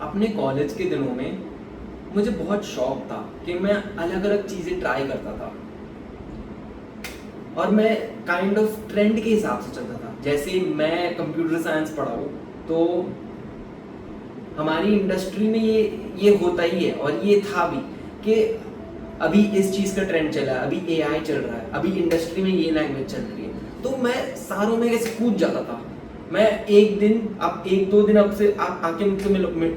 अपने कॉलेज के दिनों में मुझे बहुत शौक था कि मैं अलग अलग चीज़ें ट्राई करता था और मैं काइंड ऑफ ट्रेंड के हिसाब से चलता था। जैसे मैं कंप्यूटर साइंस पढ़ा हूँ तो हमारी इंडस्ट्री में ये होता ही है और ये था भी कि अभी इस चीज़ का ट्रेंड चला है, अभी एआई चल रहा है, अभी इंडस्ट्री में ये लैंग्वेज चल रही है, तो मैं सारों में कैसे कूद जाता था। मैं एक दिन अब एक दो दिन आपसे आके मुझसे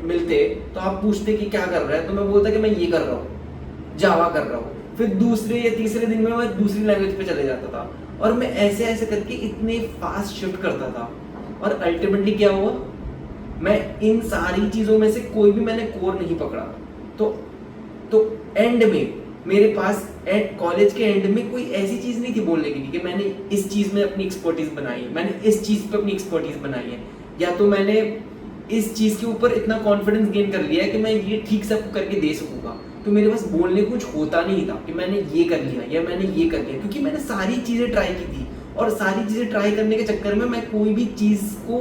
मिलते तो आप पूछते कि क्या कर रहा है, तो मैं बोलता कि मैं ये कर रहा हूँ, जावा कर रहा हूँ। फिर दूसरे या तीसरे दिन में मैं दूसरी लैंग्वेज पे चले जाता था और मैं ऐसे ऐसे करके इतने फास्ट शिफ्ट करता था और अल्टीमेटली क्या हुआ, मैं इन सारी चीज़ों में से कोई भी मैंने कोर नहीं पकड़ा। तो एंड में मेरे पास कॉलेज के एंड में कोई ऐसी चीज़ नहीं थी बोलने की कि मैंने इस चीज़ में अपनी एक्सपर्टीज बनाई है, मैंने इस चीज़ पे अपनी एक्सपर्टीज बनाई है, या तो मैंने इस चीज़ के ऊपर इतना कॉन्फिडेंस गेन कर लिया है कि मैं ये ठीक से करके दे सकूंगा। तो मेरे पास बोलने को कुछ होता नहीं था कि मैंने ये कर लिया या मैंने ये कर लिया, क्योंकि मैंने सारी चीज़ें ट्राई की थी और सारी चीज़ें ट्राई करने के चक्कर में मैं कोई भी चीज़ को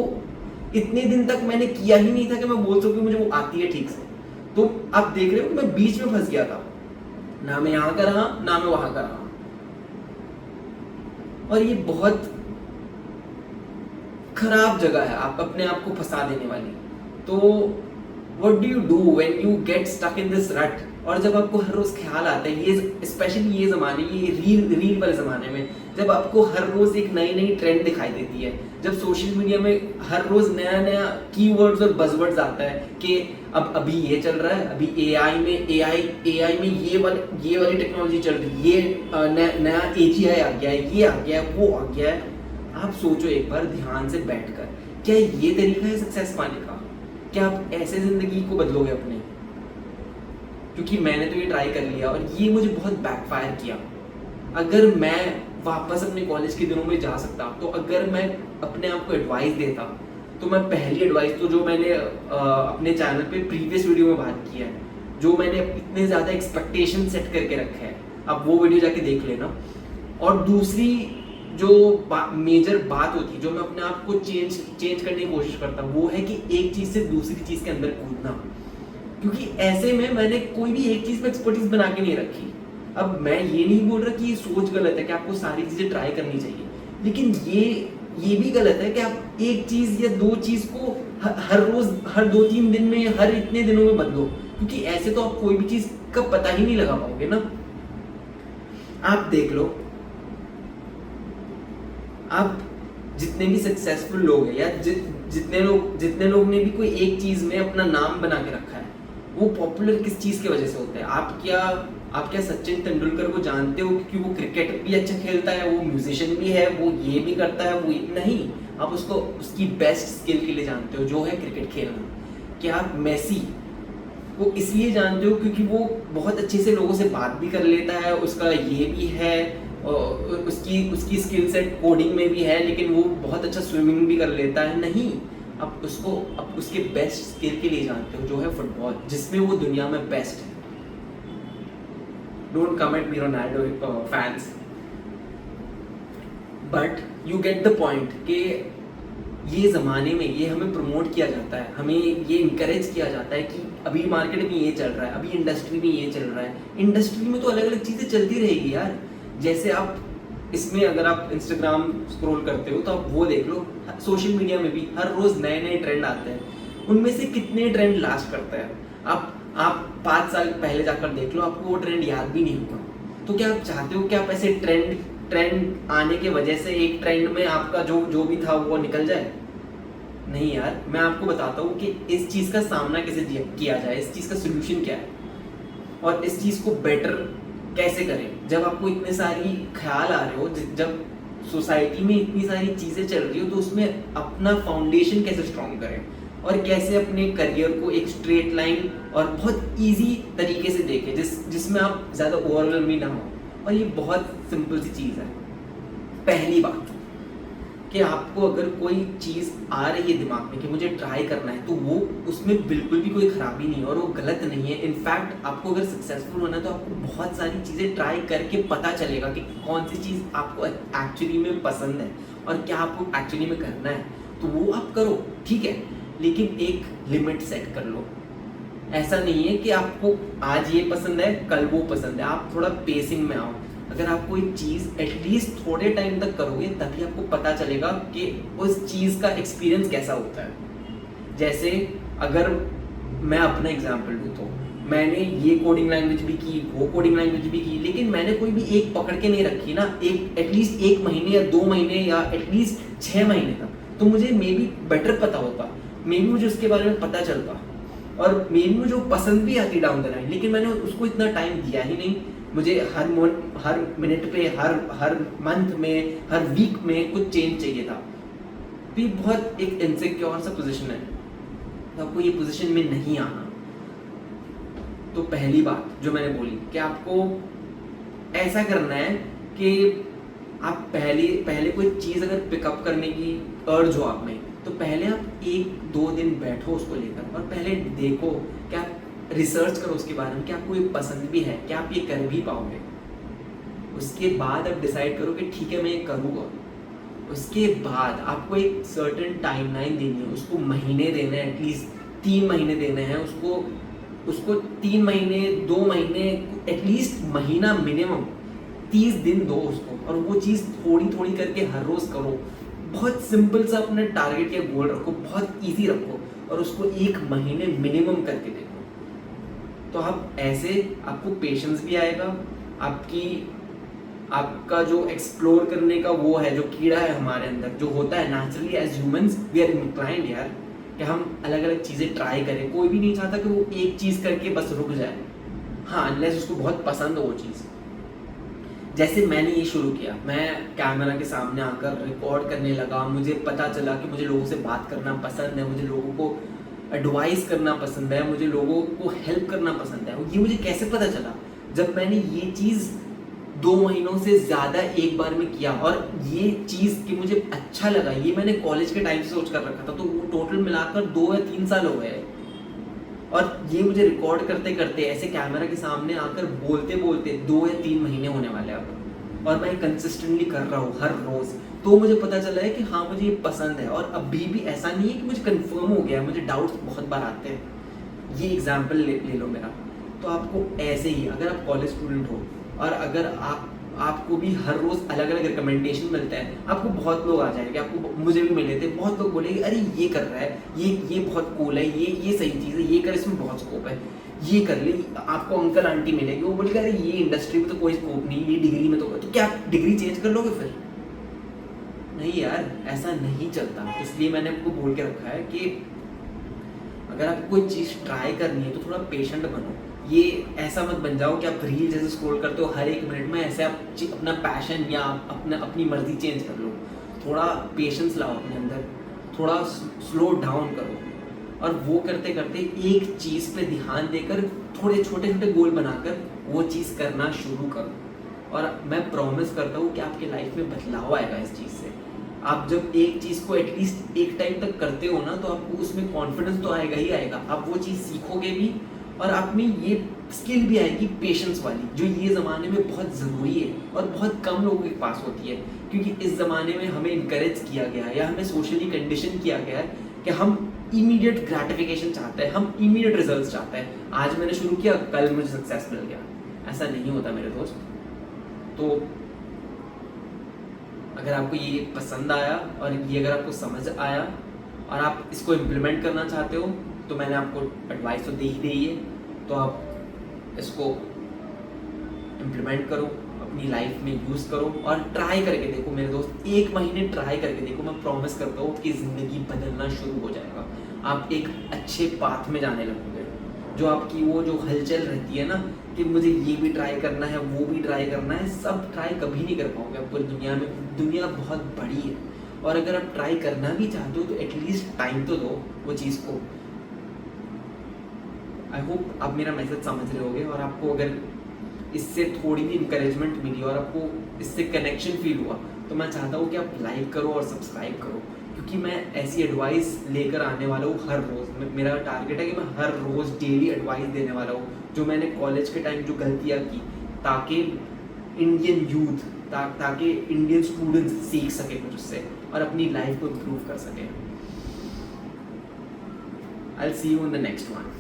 इतने दिन तक मैंने किया ही नहीं था कि मैं बोल सकूँ मुझे वो आती है ठीक से। तो आप देख रहे हो मैं बीच में फंस गया था, ना मैं यहाँ का रहा ना मैं वहां का रहा, और ये बहुत खराब जगह है आप अपने आप को फंसा देने वाली। तो what do you do when you get stuck in this rut? और जब आपको हर रोज ख्याल आता है, ये स्पेशली ये जमाने, ये रील वाले जमाने में, जब आपको हर रोज एक नई नई ट्रेंड दिखाई देती है, जब सोशल मीडिया में हर रोज नया नया कीवर्ड्स और बज़वर्ड्स आता है कि अब अभी ये चल रहा है, अभी एआई में ये वाली टेक्नोलॉजी चल रही है, ये नया एजीआई आ गया है, ये आ गया है, वो आ गया है। आप सोचो एक बार ध्यान से बैठकर, क्या ये तरीका है सक्सेस पाने का? क्या आप ऐसे जिंदगी को बदलोगे अपने? क्योंकि मैंने तो ये ट्राई कर लिया और ये मुझे बहुत बैकफायर किया। अगर मैं वापस अपने कॉलेज के दिनों में जा सकता, तो अगर मैं अपने आप को एडवाइस देता, तो मैं पहली एडवाइस तो जो मैंने अपने चैनल पे प्रीवियस वीडियो में बात किया है, जो मैंने इतने ज़्यादा एक्सपेक्टेशन सेट करके रखे हैं, आप वो वीडियो जाके देख लेना। और दूसरी जो मेजर बात होती है, जो मैं अपने आप को चेंज करने की कोशिश करता हूँ, वो है कि एक चीज़ से दूसरी चीज़ के अंदर कूदना। क्योंकि ऐसे में मैंने कोई भी एक चीज़ में एक्सपर्टीज बना के नहीं रखी। अब मैं ये नहीं बोल रहा कि ये सोच गलत है कि आपको सारी चीज़ें ट्राई करनी चाहिए, लेकिन ये भी गलत है कि आप एक चीज़ या दो चीज़ को हर रोज, हर 2-3 दिन में, हर इतने दिनों में बदलो, क्योंकि ऐसे तो आप कोई भी चीज़ का पता ही नहीं लगा पाओगे ना। आप देख लो, आप जितने भी सक्सेसफुल लोग हैं या जितने लोग ने भी कोई एक चीज़ में अपना नाम बना के रखा है, वो पॉपुलर किस चीज़ की वजह से होते हैं? आप क्या सचिन तेंदुलकर को जानते हो क्योंकि वो क्रिकेट भी अच्छा खेलता है, वो म्यूजिशियन भी है, वो ये भी करता है, वो नहीं, आप उसको उसकी बेस्ट स्किल के लिए जानते हो, जो है क्रिकेट खेलना। क्या आप मेसी को इसलिए जानते हो क्योंकि वो बहुत अच्छे से लोगों से बात भी कर लेता है, उसका ये भी है, उसकी स्किल सेट कोडिंग में भी है, लेकिन वो बहुत अच्छा स्विमिंग भी कर लेता है? नहीं, आप उसके बेस्ट स्किल के लिए जानते हो, जो है फुटबॉल, जिसमें वो दुनिया में बेस्ट है। Don't comment me Ronaldo fans, but you get the point कि ये ज़माने में ये हमें प्रमोट किया जाता है, हमें ये इंकरेज किया जाता है कि अभी मार्केट में ये चल रहा है, अभी इंडस्ट्री में ये चल रहा है। इंडस्ट्री में तो अलग अलग चीज़ें चलती रहेगी यार। जैसे आप इसमें अगर आप इंस्टाग्राम स्क्रॉल करते हो तो आप वो देख लो, सोशल मीडिया में भी हर रोज़ नए नए ट्रेंड आते हैं, उनमें से कितने ट्रेंड लास्ट करते हैं? आप 5 साल पहले जाकर देख लो, आपको वो ट्रेंड याद भी नहीं होगा। तो क्या आप चाहते हो कि आप ऐसे ट्रेंड आने के वजह से एक ट्रेंड में आपका जो भी था वो निकल जाए? नहीं यार, मैं आपको बताता हूँ कि इस चीज़ का सामना कैसे किया जाए, इस चीज़ का सोल्यूशन क्या है और इस चीज़ को बेटर कैसे करें। जब आपको इतने सारी ख्याल आ रहे हो, जब सोसाइटी में इतनी सारी चीज़ें चल रही हो, तो उसमें अपना फाउंडेशन कैसे स्ट्रॉन्ग करें और कैसे अपने करियर को एक स्ट्रेट लाइन और बहुत इजी तरीके से देखें, जिसमें आप ज़्यादा ओवरवेल्म भी ना हो। और ये बहुत सिंपल सी चीज़ है। पहली बात कि आपको अगर कोई चीज़ आ रही है दिमाग में कि मुझे ट्राई करना है, तो वो उसमें बिल्कुल भी कोई खराबी नहीं है और वो गलत नहीं है। इनफैक्ट आपको अगर सक्सेसफुल होना है तो आपको बहुत सारी चीज़ें ट्राई करके पता चलेगा कि कौन सी चीज़ आपको एक्चुअली में पसंद है और क्या आपको एक्चुअली में करना है, तो वो आप करो, ठीक है, लेकिन एक लिमिट सेट कर लो ऐसा नहीं है कि आपको आज ये पसंद है कल वो पसंद है, आप थोड़ा पेसिंग में आओ। अगर आप कोई चीज़ एटलीस्ट थोड़े टाइम तक करोगे तभी आपको पता चलेगा कि उस चीज़ का एक्सपीरियंस कैसा होता है। जैसे अगर मैं अपना एग्जांपल दूँ तो मैंने ये कोडिंग लैंग्वेज भी की, वो कोडिंग लैंग्वेज भी की, लेकिन मैंने कोई भी एक पकड़ के नहीं रखी ना, एक एटलीस्ट 1 महीने या 2 महीने या एटलीस्ट 6 महीने का, तो मुझे मे बी बेटर पता होता, मे बी मुझे उसके बारे में पता चलता और मे बी मुझे पसंद भी आती डाउन द लाइन, लेकिन मैंने उसको इतना टाइम दिया ही नहीं। मुझे हर मिनट पे, हर मंथ में, हर वीक में कुछ चेंज चाहिए था। तो ये बहुत एक इनसिक्योर सा पोजीशन है, तो आपको ये पोजीशन में नहीं आना। तो पहली बात जो मैंने बोली कि आपको ऐसा करना है कि आप पहले कोई चीज़ अगर पिकअप करने की अर्ज हो आप में, तो पहले आप 1-2 दिन बैठो उसको लेकर और पहले देखो कि आप रिसर्च करो उसके बारे में कि आपको ये पसंद भी है, क्या आप ये कर भी पाओगे। उसके बाद आप डिसाइड करो कि ठीक है मैं ये करूँगा। उसके बाद आपको एक सर्टेन टाइमलाइन देनी है, उसको महीने देने हैं, एटलीस्ट 3 महीने देने हैं उसको 3 महीने, 2 महीने, एटलीस्ट महीना मिनिमम 30 दिन दो उसको, और वो चीज़ थोड़ी थोड़ी करके हर रोज़ करो। बहुत सिंपल सा अपने टारगेट या गोल रखो, बहुत इजी रखो और उसको 1 महीने मिनिमम करके देखो। तो आप ऐसे आपको पेशेंस भी आएगा, आपका जो एक्सप्लोर करने का वो है, जो कीड़ा है हमारे अंदर जो होता है naturally as humans we are inclined यार, कि हम अलग अलग चीज़ें ट्राई करें। कोई भी नहीं चाहता कि वो एक चीज़ करके बस रुक जाए, हाँ अनलेस उसको बहुत पसंद हो वो चीज़। जैसे मैंने ये शुरू किया, मैं कैमरा के सामने आकर रिकॉर्ड करने लगा, मुझे पता चला कि मुझे लोगों से बात करना पसंद है, मुझे लोगों को एडवाइस करना पसंद है, मुझे लोगों को हेल्प करना पसंद है। ये मुझे कैसे पता चला? जब मैंने ये चीज़ 2 महीनों से ज़्यादा एक बार में किया और ये चीज़ कि मुझे अच्छा लगा, ये मैंने कॉलेज के टाइम से सोच कर रखा था, तो वो टोटल मिलाकर 2 या 3 साल हो गए। और ये मुझे रिकॉर्ड करते करते ऐसे कैमरा के सामने आकर बोलते बोलते 2 या 3 महीने होने वाले अब, और मैं कंसिस्टेंटली कर रहा हूँ हर रोज़। तो मुझे पता चला है कि हाँ मुझे ये पसंद है, और अभी भी ऐसा नहीं है कि मुझे कंफर्म हो गया है, मुझे डाउट्स बहुत बार आते हैं। ये एग्जाम्पल ले लो मेरा। तो आपको ऐसे ही, अगर आप कॉलेज स्टूडेंट हो और अगर आपको भी हर रोज़ अलग अलग रिकमेंडेशन मिलता है, आपको बहुत लोग आ जाएंगे, आपको मुझे भी मिले थे, बहुत लोग बोलेंगे अरे ये कर रहा है, ये बहुत कूल है, ये सही चीज़ है, ये कर, इसमें बहुत स्कोप है, ये कर ले। आपको अंकल आंटी मिलेंगे, वो बोलेगा अरे ये इंडस्ट्री में तो कोई स्कोप नहीं, ये डिग्री में तो क्या आप डिग्री चेंज कर लोगे फिर? नहीं यार, ऐसा नहीं चलता। इसलिए मैंने आपको बोल के रखा है कि अगर आपको कोई चीज़ ट्राई करनी है तो थोड़ा पेशेंट बनो। ये ऐसा मत बन जाओ कि आप रील जैसे स्क्रॉल करते हो हर 1 मिनट में, ऐसे आप अपना पैशन या अपनी मर्जी चेंज कर लो। थोड़ा पेशेंस लाओ अपने अंदर, थोड़ा स्लो डाउन करो, और वो करते करते एक चीज़ पे ध्यान देकर थोड़े छोटे छोटे गोल बनाकर वो चीज़ करना शुरू करो। और मैं प्रॉमिस करता हूँ कि आपके लाइफ में बदलाव आएगा इस चीज़ से। आप जब एक चीज़ को एटलीस्ट एक टाइम तक करते हो ना, तो आपको उसमें कॉन्फिडेंस तो आएगा ही आएगा, आप वो चीज़ सीखोगे भी, और आप में ये स्किल भी आएगी पेशेंस वाली, जो ये ज़माने में बहुत ज़रूरी है और बहुत कम लोगों के पास होती है। क्योंकि इस ज़माने में हमें इनकरेज किया गया है या हमें सोशली कंडीशन किया गया है कि हम इमीडिएट ग्रेटिफिकेशन चाहते हैं, हम इमीडिएट रिजल्ट चाहते हैं। आज मैंने शुरू किया, कल मुझे सक्सेस मिल गया, ऐसा नहीं होता मेरे दोस्त। तो अगर आपको ये पसंद आया और ये अगर आपको समझ आया और आप इसको इम्प्लीमेंट करना चाहते हो, तो मैंने आपको एडवाइस तो दे ही दी है, तो आप इसको इम्प्लीमेंट करो, अपनी लाइफ में यूज़ करो और ट्राई करके देखो मेरे दोस्त। 1 महीने ट्राई करके देखो, मैं प्रॉमिस करता हूँ कि ज़िंदगी बदलना शुरू हो जाएगा। आप एक अच्छे पाथ में जाने लगोगे। जो आपकी वो जो हलचल रहती है ना कि मुझे ये भी ट्राई करना है, वो भी ट्राई करना है, सब ट्राई कभी नहीं कर पाओगे आप पूरी दुनिया में। दुनिया बहुत बड़ी है, और अगर आप ट्राई करना भी चाहते हो तो एटलीस्ट टाइम तो दो वो चीज़ को। आई होप आप मेरा मैसेज समझ रहे होगे, और आपको अगर इससे थोड़ी भी इंकरेजमेंट मिली और आपको इससे कनेक्शन फील हुआ, तो मैं चाहता हूँ कि आप लाइक करो और सब्सक्राइब करो, क्योंकि मैं ऐसी एडवाइस लेकर आने वाला हूँ हर रोज़। मेरा टारगेट है कि मैं हर रोज़ डेली एडवाइस देने वाला हूँ, जो मैंने कॉलेज के टाइम जो गलतियाँ की, ताकि इंडियन यूथ, ताकि इंडियन स्टूडेंट्स सीख सके कुछ उससे और अपनी लाइफ को इम्प्रूव कर सके। I will see you in the next one.